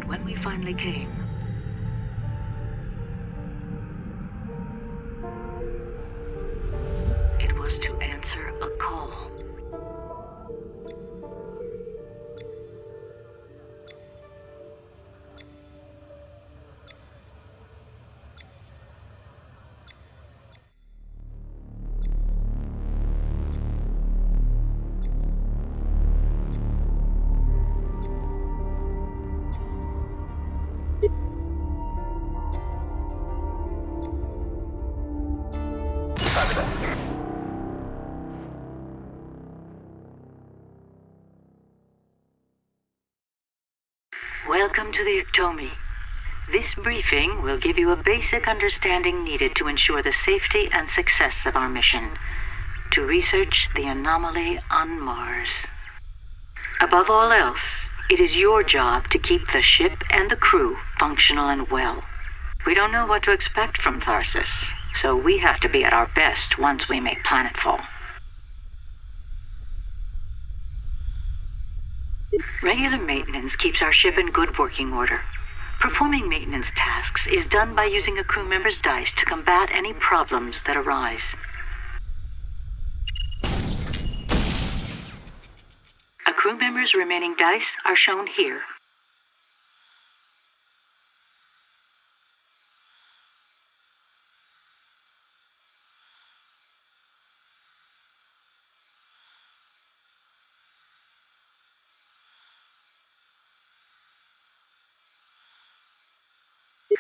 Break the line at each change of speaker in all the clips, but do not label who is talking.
when we finally came, it was to answer a call. Welcome to the Ectomy. This briefing will give you a basic understanding needed to ensure the safety and success of our mission to research the anomaly on Mars. Above all else, it is your job to keep the ship and the crew functional and well. We don't know what to expect from Tharsis, so we have to be at our best once we make planetfall. Regular maintenance keeps our ship in good working order. Performing maintenance tasks is done by using a crew member's dice to combat any problems that arise. A crew member's remaining dice are shown here.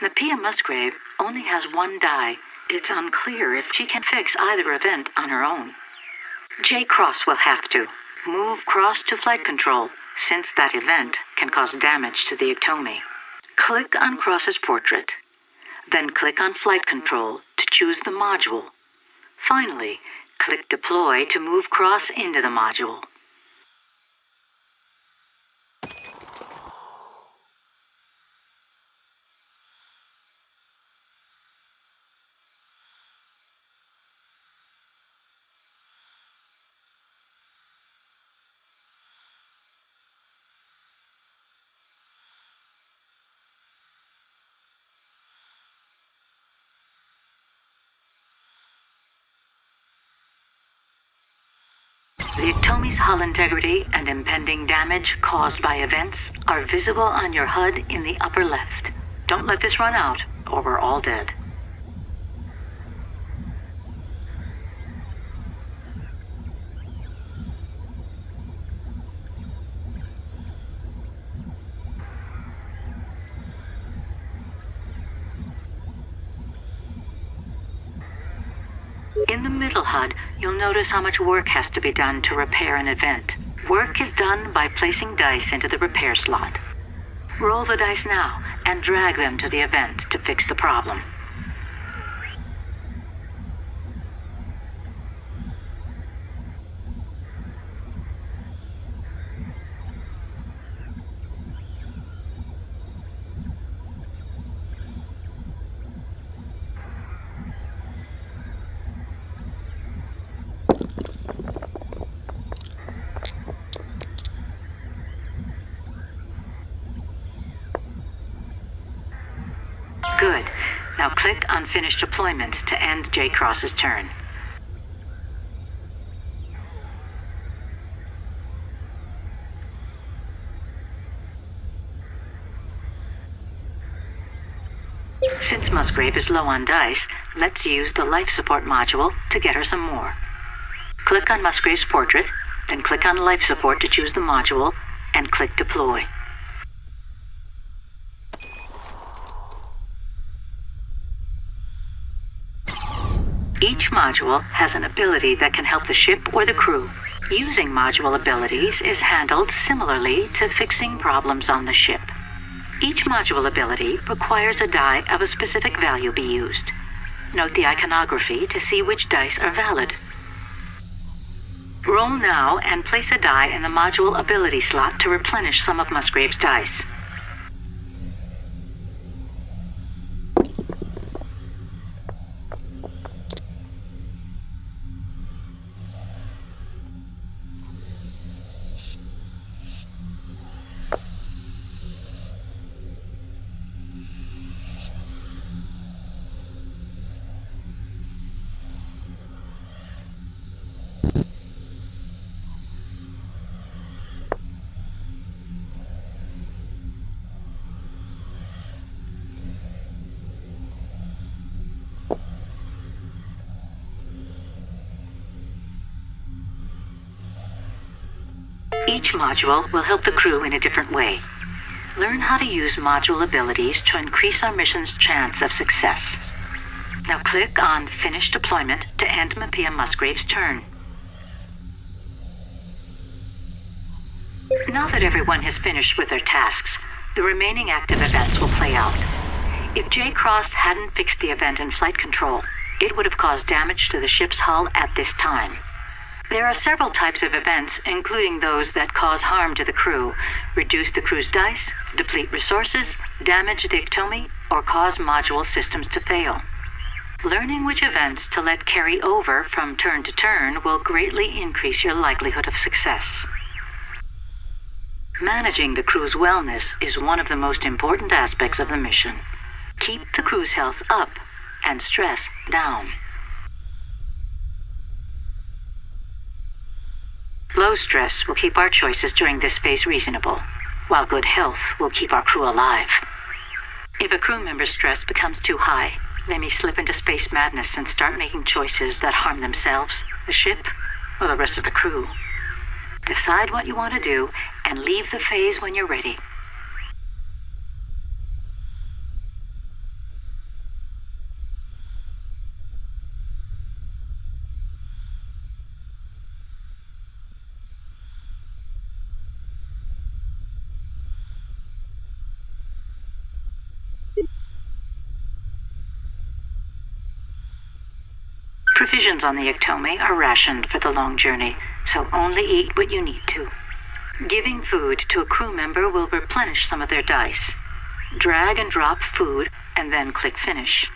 Napier Musgrave only has one die. It's unclear if she can fix either event on her own. J. Cross will have to. Move Cross to flight control, since that event can cause damage to the Ectomy. Click on Cross's portrait. Then click on flight control to choose the module. Finally, click Deploy to move Cross into the module. The Ectomy's hull integrity and impending damage caused by events are visible on your HUD in the upper left. Don't let this run out, or we're all dead. In the middle HUD, you'll notice how much work has to be done to repair an event. Work is done by placing dice into the repair slot. Roll the dice now and drag them to the event to fix the problem. Good. Now click on Finish Deployment to end J. Cross's turn. Since Musgrave is low on dice, let's use the life support module to get her some more. Click on Musgrave's portrait, then click on life support to choose the module, and click Deploy. Each module has an ability that can help the ship or the crew. Using module abilities is handled similarly to fixing problems on the ship. Each module ability requires a die of a specific value be used. Note the iconography to see which dice are valid. Roll now and place a die in the module ability slot to replenish some of Musgrave's dice. Each module will help the crew in a different way. Learn how to use module abilities to increase our mission's chance of success. Now click on Finish Deployment to end Mapia Musgrave's turn. Now that everyone has finished with their tasks, the remaining active events will play out. If J. Cross hadn't fixed the event in flight control, it would have caused damage to the ship's hull at this time. There are several types of events, including those that cause harm to the crew, reduce the crew's dice, deplete resources, damage the Iktomi, or cause module systems to fail. Learning which events to let carry over from turn to turn will greatly increase your likelihood of success. Managing the crew's wellness is one of the most important aspects of the mission. Keep the crew's health up and stress down. Low stress will keep our choices during this phase reasonable, while good health will keep our crew alive. If a crew member's stress becomes too high, they may slip into space madness and start making choices that harm themselves, the ship, or the rest of the crew. Decide what you want to do and leave the phase when you're ready. Provisions on the Iktomi are rationed for the long journey, so only eat what you need to. Giving food to a crew member will replenish some of their dice. Drag and drop food, and then click Finish.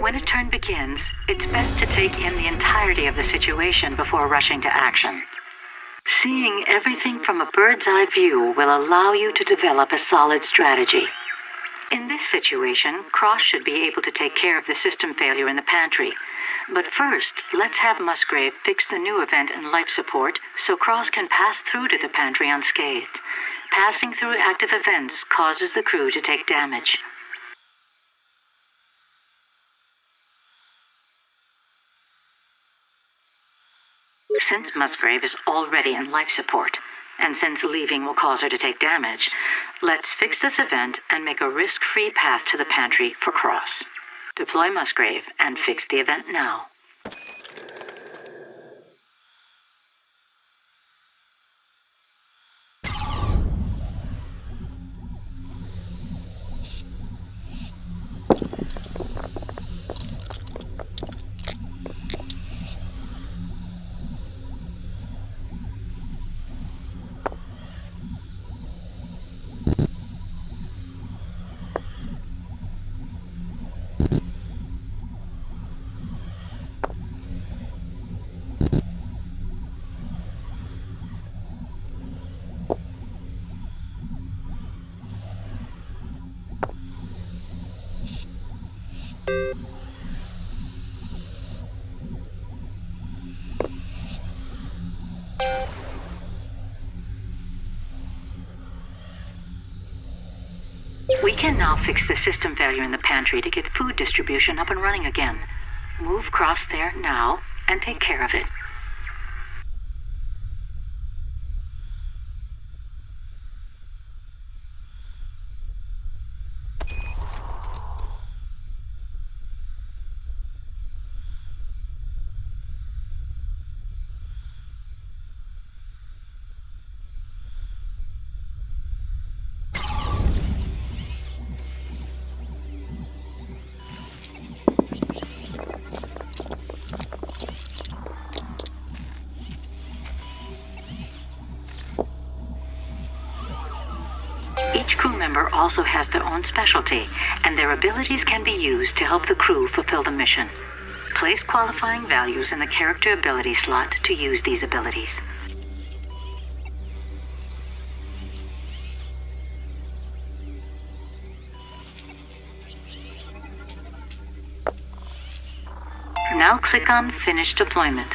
When a turn begins, it's best to take in the entirety of the situation before rushing to action. Seeing everything from a bird's eye view will allow you to develop a solid strategy. In this situation, Cross should be able to take care of the system failure in the pantry. But first, let's have Musgrave fix the new event in life support so Cross can pass through to the pantry unscathed. Passing through active events causes the crew to take damage. Since Musgrave is already in life support, and since leaving will cause her to take damage, let's fix this event and make a risk-free path to the pantry for Cross. Deploy Musgrave and fix the event now. We can now fix the system failure in the pantry to get food distribution up and running again. Move Cross there now and take care of it. member also has their own specialty, and their abilities can be used to help the crew fulfill the mission. Place qualifying values in the character ability slot to use these abilities. Now click on Finish Deployment.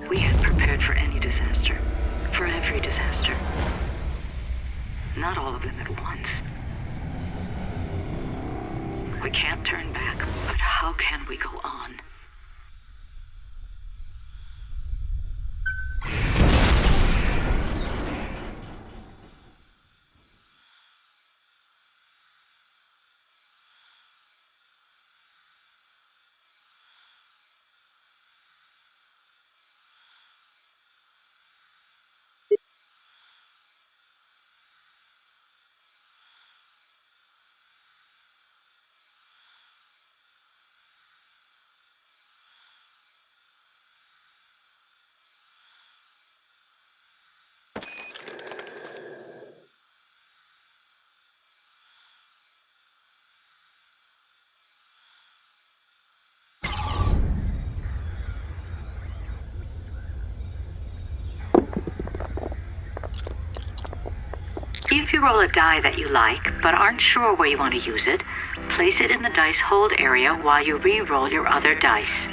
We had prepared for any disaster, for every disaster. Not all of them at once. We can't turn back, but how can we go on? If you roll a die that you like, but aren't sure where you want to use it, place it in the dice hold area while you re-roll your other dice.